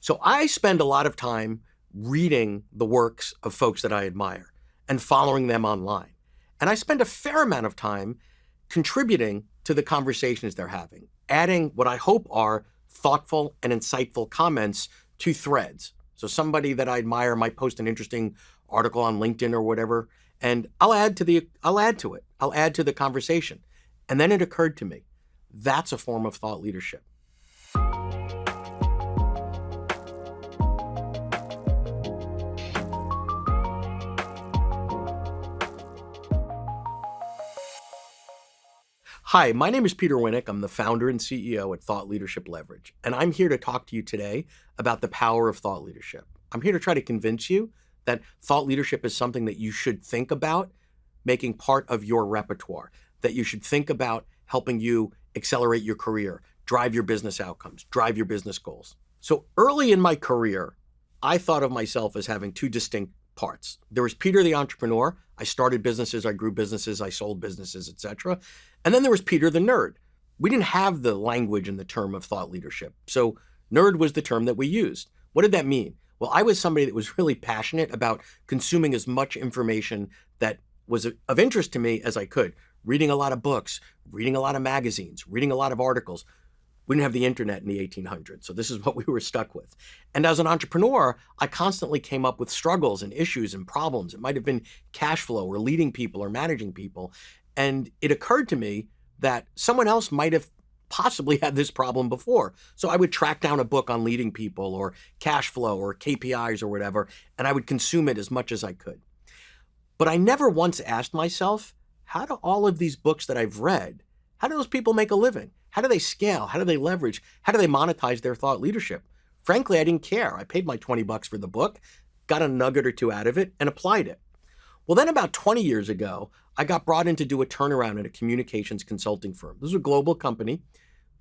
So I spend a lot of time reading the works of folks that I admire and following them online. And I spend a fair amount of time contributing to the conversations they're having, adding what I hope are thoughtful and insightful comments to threads. So somebody that I admire might post an interesting article on LinkedIn or whatever, and I'll add to it. I'll add to the conversation. And then it occurred to me, that's a form of thought leadership. Hi, my name is Peter Winick. I'm the founder and CEO at Thought Leadership Leverage, and I'm here to talk to you today about the power of thought leadership. I'm here to try to convince you that thought leadership is something that you should think about making part of your repertoire, that you should think about helping you accelerate your career, drive your business outcomes, drive your business goals. So early in my career, I thought of myself as having two distinct parts. There was Peter the entrepreneur. I started businesses, I grew businesses, I sold businesses, etc. And then there was Peter the nerd. We didn't have the language and the term of thought leadership. So nerd was the term that we used. What did that mean? Well, I was somebody that was really passionate about consuming as much information that was of interest to me as I could. Reading a lot of books, reading a lot of magazines, reading a lot of articles. We didn't have the internet in the 1800s, so this is what we were stuck with. And as an entrepreneur, I constantly came up with struggles and issues and problems. It might have been cash flow or leading people or managing people. And it occurred to me that someone else might have possibly had this problem before. So I would track down a book on leading people or cash flow or KPIs or whatever, and I would consume it as much as I could. But I never once asked myself, how do all of these books that I've read, how do those people make a living? How do they scale? How do they leverage? How do they monetize their thought leadership? Frankly, I didn't care. I paid my $20 for the book, got a nugget or two out of it, and applied it. Well, then about 20 years ago, I got brought in to do a turnaround at a communications consulting firm. This was a global company.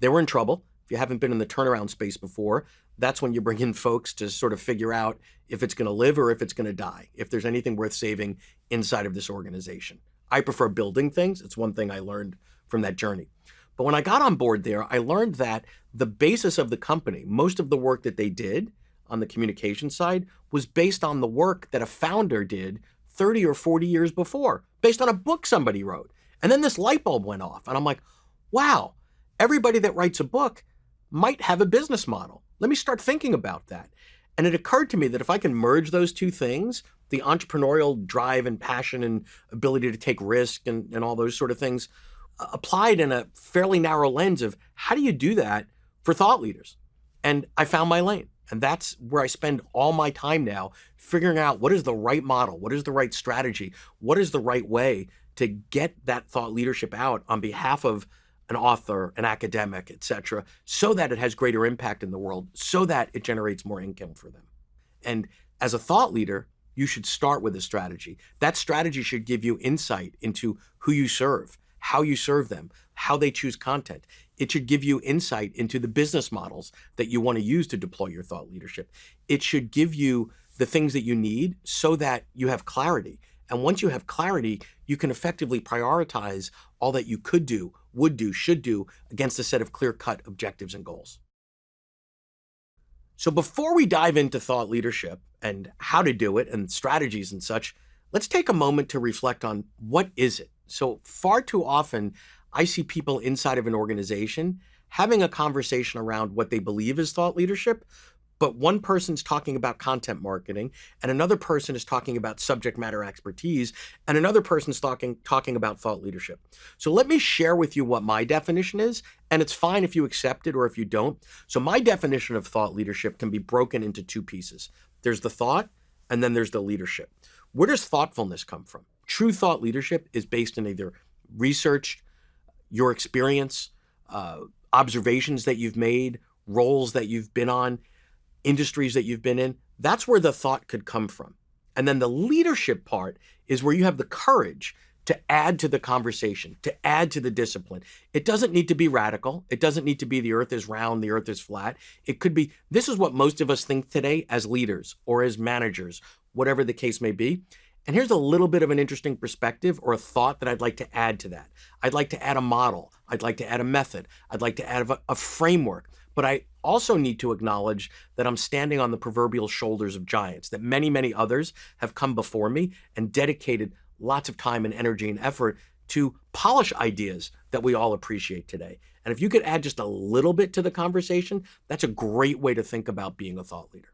They were in trouble. If you haven't been in the turnaround space before, that's when you bring in folks to sort of figure out if it's going to live or if it's going to die, if there's anything worth saving inside of this organization. I prefer building things. It's one thing I learned from that journey. But when I got on board there, I learned that the basis of the company, most of the work that they did on the communication side was based on the work that a founder did 30 or 40 years before, based on a book somebody wrote. And then this light bulb went off and I'm like, wow, everybody that writes a book might have a business model. Let me start thinking about that. And it occurred to me that if I can merge those two things, the entrepreneurial drive and passion and ability to take risk and all those sort of things, applied in a fairly narrow lens of how do you do that for thought leaders? And I found my lane. And that's where I spend all my time now, figuring out what is the right model, what is the right strategy, what is the right way to get that thought leadership out on behalf of an author, an academic, etc., so that it has greater impact in the world, so that it generates more income for them. And as a thought leader, you should start with a strategy. That strategy should give you insight into who you serve, how you serve them, how they choose content. It should give you insight into the business models that you want to use to deploy your thought leadership. It should give you the things that you need so that you have clarity. And once you have clarity, you can effectively prioritize all that you could do, would do, should do against a set of clear-cut objectives and goals. So before we dive into thought leadership and how to do it and strategies and such, let's take a moment to reflect on what is it? So far too often, I see people inside of an organization having a conversation around what they believe is thought leadership, but one person's talking about content marketing, and another person is talking about subject matter expertise, and another person's talking about thought leadership. So let me share with you what my definition is, and it's fine if you accept it or if you don't. So my definition of thought leadership can be broken into two pieces. There's the thought, and then there's the leadership. Where does thoughtfulness come from? True thought leadership is based in either research, your experience, observations that you've made, roles that you've been on, industries that you've been in. That's where the thought could come from. And then the leadership part is where you have the courage to add to the conversation, to add to the discipline. It doesn't need to be radical. It doesn't need to be the earth is round, the earth is flat. It could be, this is what most of us think today as leaders or as managers, whatever the case may be. And here's a little bit of an interesting perspective or a thought that I'd like to add to that. I'd like to add a model. I'd like to add a method. I'd like to add a framework. But I also need to acknowledge that I'm standing on the proverbial shoulders of giants, that many, many others have come before me and dedicated lots of time and energy and effort to polish ideas that we all appreciate today. And if you could add just a little bit to the conversation, that's a great way to think about being a thought leader.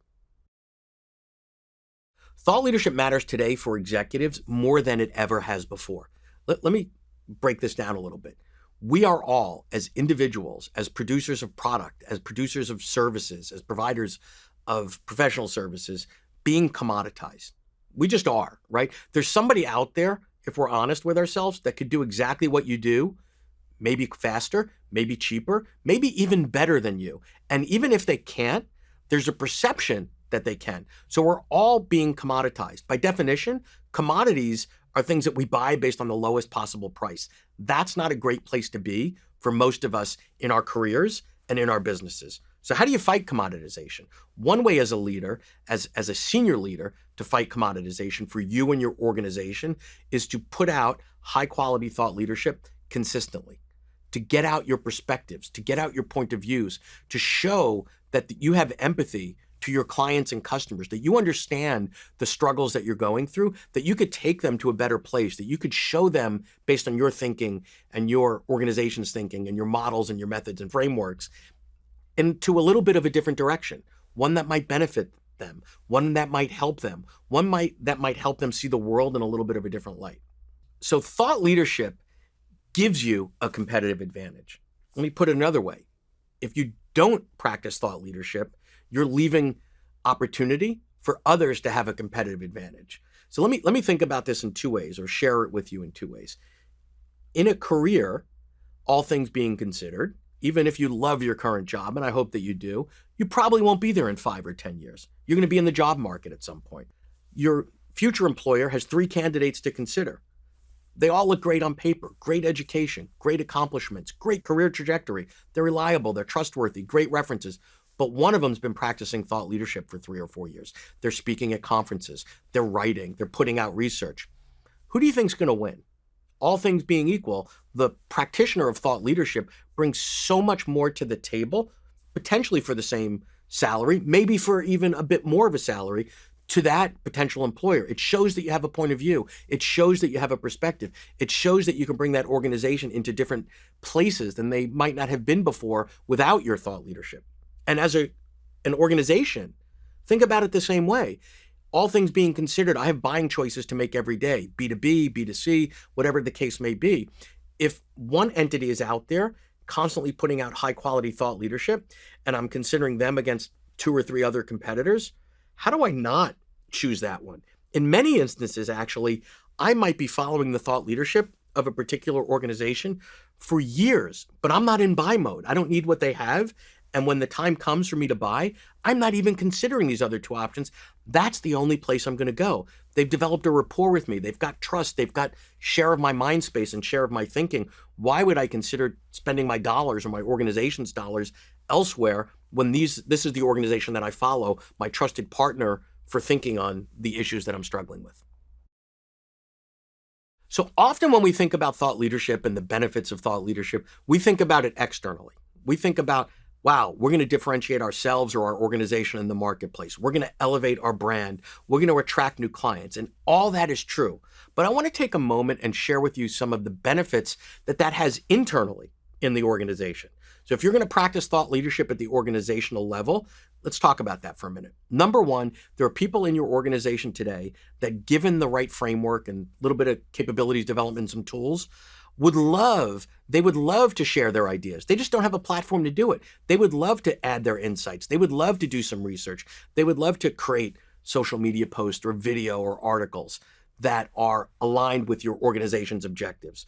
Thought leadership matters today for executives more than it ever has before. Let me break this down a little bit. We are all, as individuals, as producers of product, as producers of services, as providers of professional services, being commoditized. We just are, right? There's somebody out there, if we're honest with ourselves, that could do exactly what you do, maybe faster, maybe cheaper, maybe even better than you. And even if they can't, there's a perception that they can. So we're all being commoditized. By definition, commodities are things that we buy based on the lowest possible price. That's not a great place to be for most of us in our careers and in our businesses. So how do you fight commoditization? One way as a leader, as a senior leader, to fight commoditization for you and your organization is to put out high quality thought leadership consistently, to get out your perspectives, to get out your point of views, to show that you have empathy to your clients and customers, that you understand the struggles that you're going through, that you could take them to a better place, that you could show them based on your thinking and your organization's thinking and your models and your methods and frameworks into a little bit of a different direction, one that might benefit them, one that might help them, that might help them see the world in a little bit of a different light. So thought leadership gives you a competitive advantage. Let me put it another way. If you don't practice thought leadership, you're leaving opportunity for others to have a competitive advantage. So let me think about this in two ways, or share it with you in two ways. In a career, all things being considered, even if you love your current job, and I hope that you do, you probably won't be there in 5 or 10 years. You're going to be in the job market at some point. Your future employer has 3 candidates to consider. They all look great on paper, great education, great accomplishments, great career trajectory. They're reliable, they're trustworthy, great references. But one of them's been practicing thought leadership for 3 or 4 years. They're speaking at conferences, they're writing, they're putting out research. Who do you think's going to win? All things being equal, the practitioner of thought leadership brings so much more to the table, potentially for the same salary, maybe for even a bit more of a salary, to that potential employer. It shows that you have a point of view. It shows that you have a perspective. It shows that you can bring that organization into different places than they might not have been before without your thought leadership. And as an organization, think about it the same way. All things being considered, I have buying choices to make every day, B2B, B2C, whatever the case may be. If one entity is out there constantly putting out high quality thought leadership, and I'm considering them against 2 or 3 other competitors, how do I not choose that one? In many instances, actually, I might be following the thought leadership of a particular organization for years, but I'm not in buy mode. I don't need what they have. And when the time comes for me to buy, I'm not even considering these other 2 options. That's the only place I'm going to go. They've developed a rapport with me. They've got trust. They've got share of my mind space and share of my thinking. Why would I consider spending my dollars or my organization's dollars elsewhere when this is the organization that I follow, my trusted partner for thinking on the issues that I'm struggling with? So often when we think about thought leadership and the benefits of thought leadership, we think about it externally. We think about, wow, we're going to differentiate ourselves or our organization in the marketplace. We're going to elevate our brand. We're going to attract new clients. And all that is true. But I want to take a moment and share with you some of the benefits that has internally in the organization. So if you're going to practice thought leadership at the organizational level, let's talk about that for a minute. Number one, there are people in your organization today that, given the right framework and a little bit of capabilities development and some tools, they would love to share their ideas. They just don't have a platform to do it. They would love to add their insights. They would love to do some research. They would love to create social media posts or video or articles that are aligned with your organization's objectives.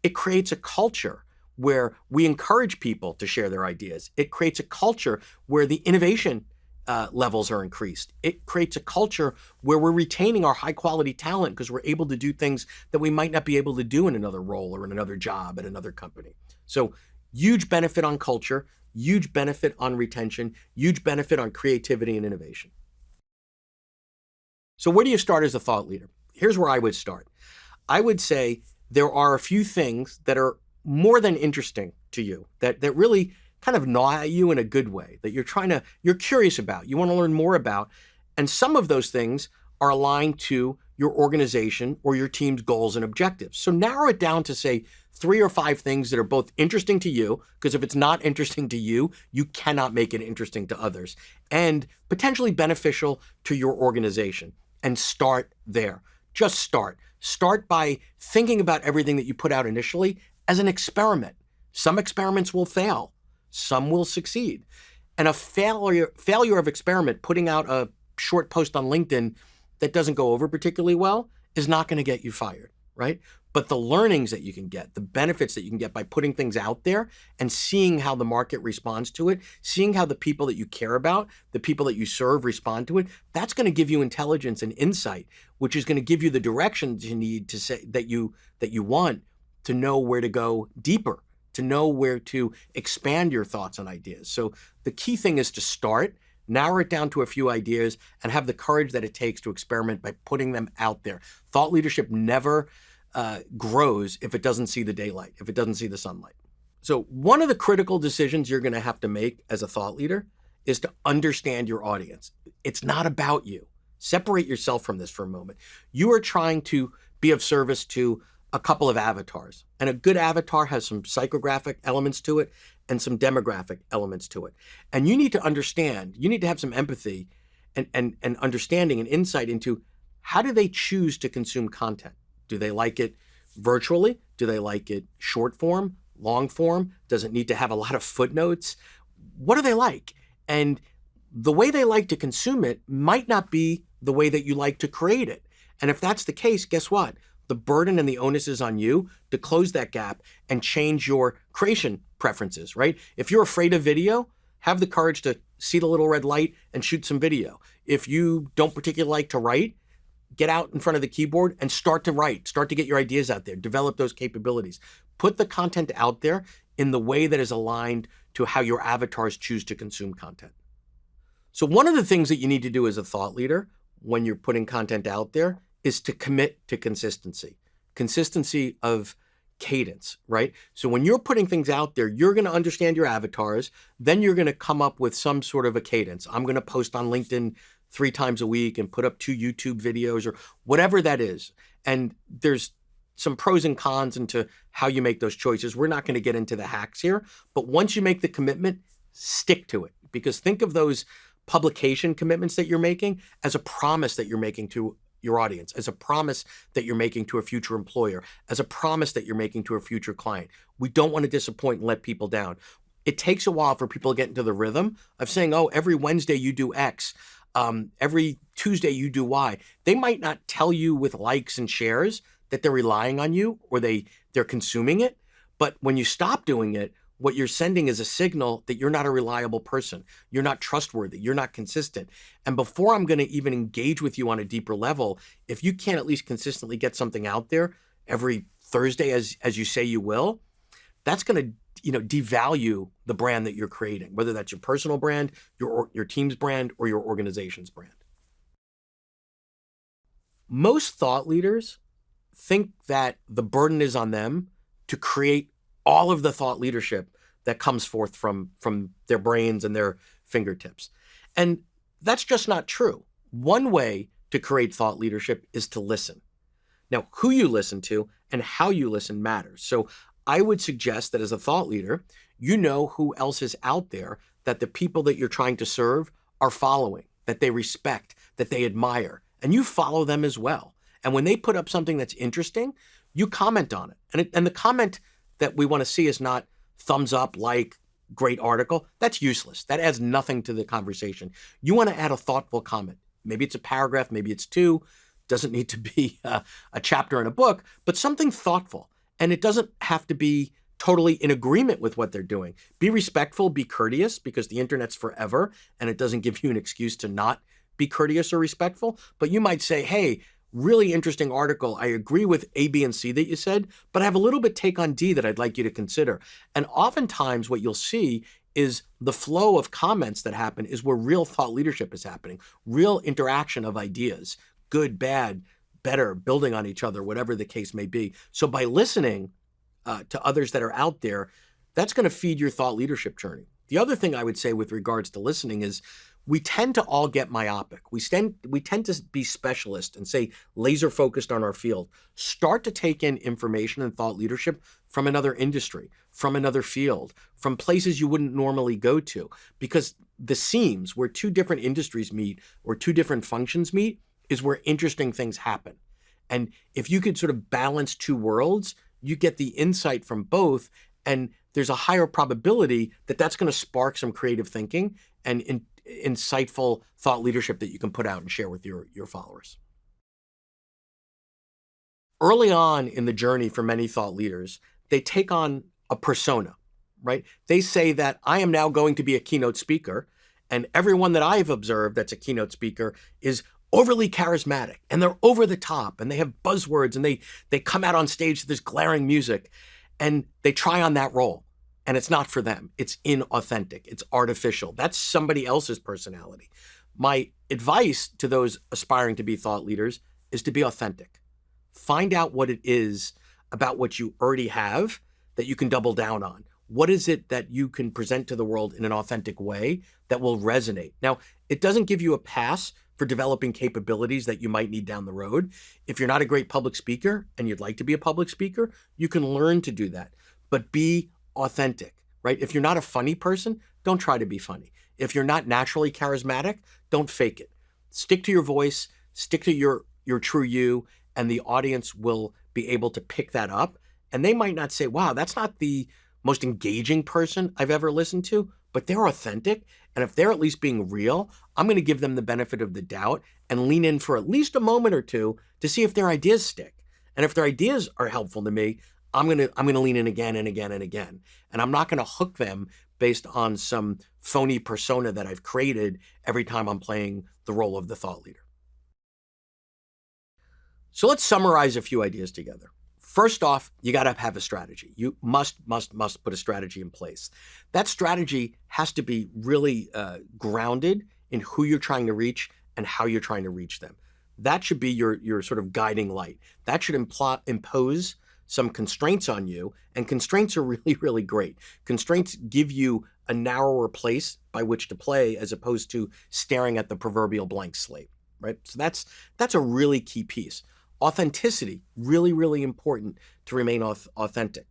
It creates a culture where we encourage people to share their ideas. It creates a culture where the innovation levels are increased. It creates a culture where we're retaining our high quality talent because we're able to do things that we might not be able to do in another role or in another job at another company. So huge benefit on culture, huge benefit on retention, huge benefit on creativity and innovation. So where do you start as a thought leader? Here's where I would start. I would say there are a few things that are more than interesting to you, that really kind of gnaw at you in a good way, that you're curious about, you want to learn more about. And some of those things are aligned to your organization or your team's goals and objectives. So narrow it down to, say, 3 or 5 things that are both interesting to you, because if it's not interesting to you, you cannot make it interesting to others, and potentially beneficial to your organization. And start there. Just start. Start by thinking about everything that you put out initially as an experiment. Some experiments will fail. Some will succeed. And a failure of experiment, putting out a short post on LinkedIn that doesn't go over particularly well, is not going to get you fired, right? But the learnings that you can get, the benefits that you can get by putting things out there and seeing how the market responds to it, seeing how the people that you care about, the people that you serve respond to it, that's going to give you intelligence and insight, which is going to give you the directions you need to say that you want to know where to go deeper, to know where to expand your thoughts and ideas. So the key thing is to start, narrow it down to a few ideas, and have the courage that it takes to experiment by putting them out there. Thought leadership never grows if it doesn't see the daylight, if it doesn't see the sunlight. So one of the critical decisions you're going to have to make as a thought leader is to understand your audience. It's not about you. Separate yourself from this for a moment. You are trying to be of service to a couple of avatars, and a good avatar has some psychographic elements to it and some demographic elements to it. And you need to understand, you need to have some empathy and understanding and insight into how do they choose to consume content. Do they like it virtually? Do they like it short form, long form? Does it need to have a lot of footnotes? What do they like? And the way they like to consume it might not be the way that you like to create it. And if that's the case, guess what? The burden and the onus is on you to close that gap and change your creation preferences, right? If you're afraid of video, have the courage to see the little red light and shoot some video. If you don't particularly like to write, get out in front of the keyboard and start to write, start to get your ideas out there, develop those capabilities. Put the content out there in the way that is aligned to how your avatars choose to consume content. So one of the things that you need to do as a thought leader when you're putting content out there is to commit to consistency of cadence, right? So when you're putting things out there, you're going to understand your avatars, then you're going to come up with some sort of a cadence. I'm going to post on LinkedIn 3 times a week and put up 2 YouTube videos or whatever that is. And there's some pros and cons into how you make those choices. We're not going to get into the hacks here, but once you make the commitment, stick to it, because think of those publication commitments that you're making as a promise that you're making to your audience, as a promise that you're making to a future employer, as a promise that you're making to a future client. We don't want to disappoint and let people down. It takes a while for people to get into the rhythm of saying, oh, every Wednesday you do X, every Tuesday you do Y. They might not tell you with likes and shares that they're relying on you or they're consuming it. But when you stop doing it, what you're sending is a signal that you're not a reliable person. You're not trustworthy. You're not consistent. And before I'm going to even engage with you on a deeper level, if you can't at least consistently get something out there every Thursday as you say you will, that's going to devalue the brand that you're creating, whether that's your personal brand, your team's brand, or your organization's brand. Most thought leaders think that the burden is on them to create all of the thought leadership that comes forth from their brains and their fingertips. And that's just not true. One way to create thought leadership is to listen. Now, who you listen to and how you listen matters. So I would suggest that as a thought leader, you know who else is out there that the people that you're trying to serve are following, that they respect, that they admire, and you follow them as well. And when they put up something that's interesting, you comment on it. And the comment that we want to see is not thumbs up, like, great article. That's useless. That adds nothing to the conversation. You want to add a thoughtful comment. Maybe it's a paragraph, maybe it's 2. Doesn't need to be a chapter in a book, but something thoughtful. And it doesn't have to be totally in agreement with what they're doing. Be respectful, be courteous, because the internet's forever and it doesn't give you an excuse to not be courteous or respectful. But you might say, hey, really interesting article. I agree with A, B, and C that you said, but I have a little bit take on D that I'd like you to consider. And oftentimes what you'll see is the flow of comments that happen is where real thought leadership is happening, real interaction of ideas, good, bad, better, building on each other, whatever the case may be. So by listening to others that are out there, That's going to feed your thought leadership journey. The other thing I would say with regards to listening is we tend to all get myopic. We tend to be specialists and say laser focused on our field. Start to take in information and thought leadership from another industry, from another field, from places you wouldn't normally go to, because the seams where two different industries meet or two different functions meet is where interesting things happen. And if you could sort of balance two worlds, you get the insight from both, and there's a higher probability that that's going to spark some creative thinking and insightful thought leadership that you can put out and share with your followers. Early on in the journey for many thought leaders, they take on a persona, right? They say that I am now going to be a keynote speaker, and everyone that I've observed that's a keynote speaker is overly charismatic, and they're over the top, and they have buzzwords, and they come out on stage to this glaring music, and they try on that role. And it's not for them. It's inauthentic. It's artificial. That's somebody else's personality. My advice to those aspiring to be thought leaders is to be authentic. Find out what it is about what you already have that you can double down on. What is it that you can present to the world in an authentic way that will resonate? Now, it doesn't give you a pass for developing capabilities that you might need down the road. If you're not a great public speaker and you'd like to be a public speaker, you can learn to do that. But be authentic, right? If you're not a funny person, don't try to be funny. If you're not naturally charismatic, don't fake it. Stick to your voice, stick to your true you, and the audience will be able to pick that up. And they might not say, wow, that's not the most engaging person I've ever listened to, but they're authentic. And if they're at least being real, I'm going to give them the benefit of the doubt and lean in for at least a moment or two to see if their ideas stick. And if their ideas are helpful to me, I'm going to lean in again and again and again. And I'm not going to hook them based on some phony persona that I've created every time I'm playing the role of the thought leader. So let's summarize a few ideas together. First off, you got to have a strategy. You must put a strategy in place. That strategy has to be really grounded in who you're trying to reach and how you're trying to reach them. That should be your sort of guiding light. That should impose some constraints on you, and constraints are really, really great. Constraints give you a narrower place by which to play as opposed to staring at the proverbial blank slate, right? So that's a really key piece. Authenticity, really, really important to remain authentic.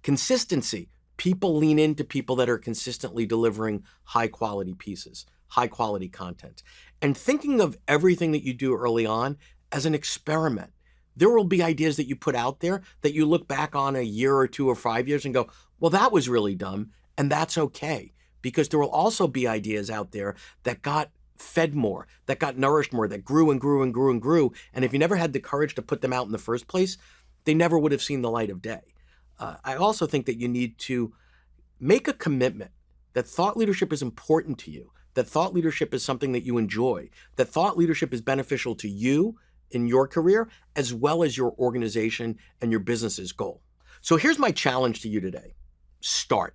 Consistency, people lean into people that are consistently delivering high quality pieces, high quality content. And thinking of everything that you do early on as an experiment. There will be ideas that you put out there that you look back on a year or 2 or 5 years and go, well, that was really dumb. And that's okay, because there will also be ideas out there that got fed more, that got nourished more, that grew and grew and grew and grew. And if you never had the courage to put them out in the first place, they never would have seen the light of day. I also think that you need to make a commitment that thought leadership is important to you, that thought leadership is something that you enjoy, that thought leadership is beneficial to you in your career, as well as your organization and your business's goal. So here's my challenge to you today. Start,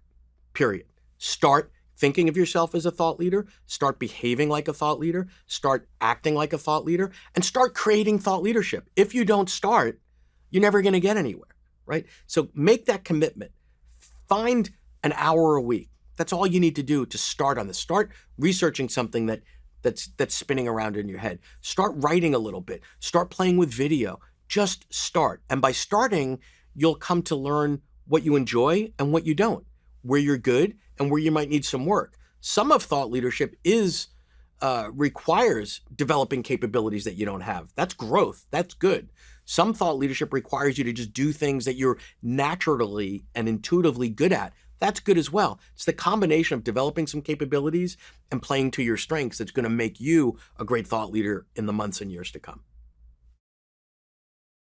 period. Start thinking of yourself as a thought leader, start behaving like a thought leader, start acting like a thought leader, and start creating thought leadership. If you don't start, you're never going to get anywhere, right? So make that commitment. Find an hour a week. That's all you need to do to start on this. Start researching something that's spinning around in your head. Start writing a little bit. Start playing with video. Just start. And by starting, you'll come to learn what you enjoy and what you don't, where you're good and where you might need some work. Some of thought leadership requires developing capabilities that you don't have. That's growth. That's good. Some thought leadership requires you to just do things that you're naturally and intuitively good at. That's good as well. It's the combination of developing some capabilities and playing to your strengths that's going to make you a great thought leader in the months and years to come.